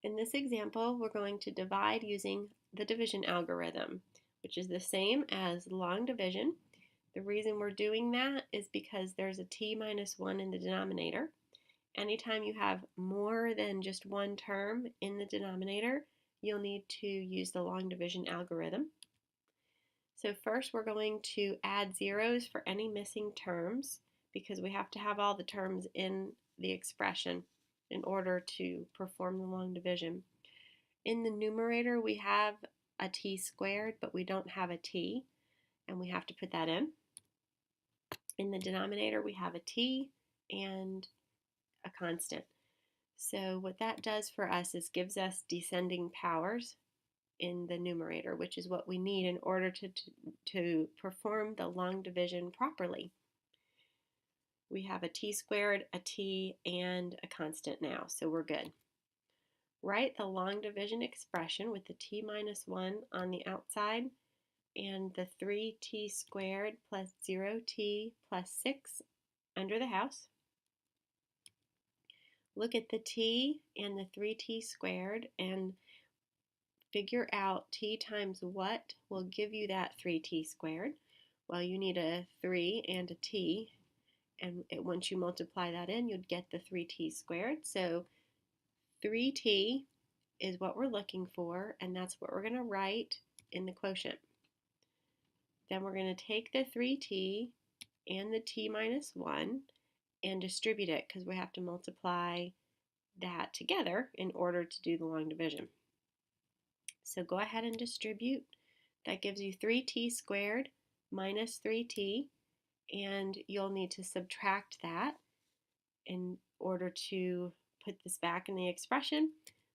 In this example, we're going to divide using the division algorithm, which is the same as long division. The reason we're doing that is because there's a t minus 1 in the denominator. Anytime you have more than just one term in the denominator, you'll need to use the long division algorithm. So first we're going to add zeros for any missing terms because we have to have all the terms in the expression in order to perform the long division. In the numerator we have a t squared, but we don't have a t, and we have to put that in. In the denominator we have a t and a constant. So what that does for us is gives us descending powers in the numerator, which is what we need in order to perform the long division properly. We have a t squared, a t, and a constant now, so we're good. Write the long division expression with the t minus 1 on the outside and the 3t squared plus 0t plus 6 under the house. Look at the t and the 3t squared and figure out t times what will give you that 3t squared. Well, you need a 3 and a t, and once you multiply that in, you'd get the 3t squared. So 3t is what we're looking for, and that's what we're going to write in the quotient. Then we're going to take the 3t and the t minus 1 and distribute it because we have to multiply that together in order to do the long division. So go ahead and distribute. That gives you 3t squared minus 3t, and you'll need to subtract that in order to put this back in the expression.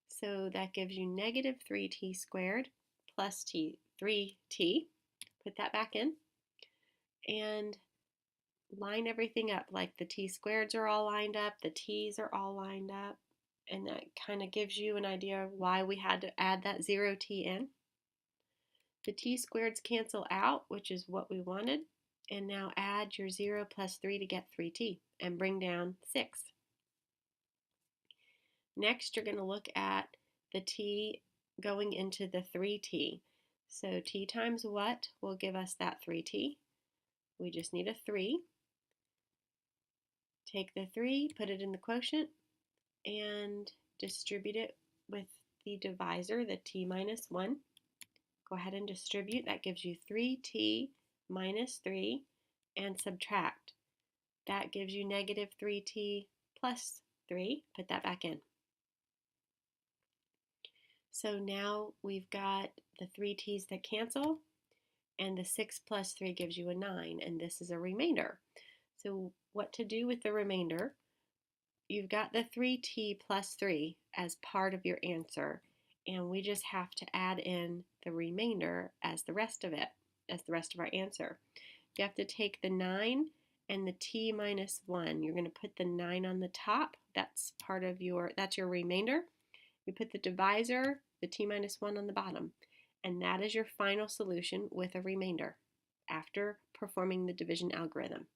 So that gives you negative 3t squared plus 3t. Put that back in and line everything up, like the t squareds are all lined up, the t's are all lined up, and that kind of gives you an idea of why we had to add that 0t in. The t squareds cancel out, which is what we wanted, and now add your 0 plus 3 to get 3t and bring down 6. Next, you're going to look at the t going into the 3t. So t times what will give us that 3t? We just need a 3. Take the 3, put it in the quotient, and distribute it with the divisor, the t minus 1. Go ahead and distribute. That gives you 3t minus 3, and subtract. That gives you negative 3t plus 3. Put that back in. So now we've got the 3t's that cancel, and the 6 plus 3 gives you a 9, and this is a remainder. So what to do with the remainder? You've got the 3t plus 3 as part of your answer, and we just have to add in the remainder as the rest of it, as the rest of our answer. You have to take the 9 and the t minus 1. You're going to put the 9 on the top. That's your remainder. You put the divisor, the t minus 1, on the bottom, and that is your final solution with a remainder after performing the division algorithm.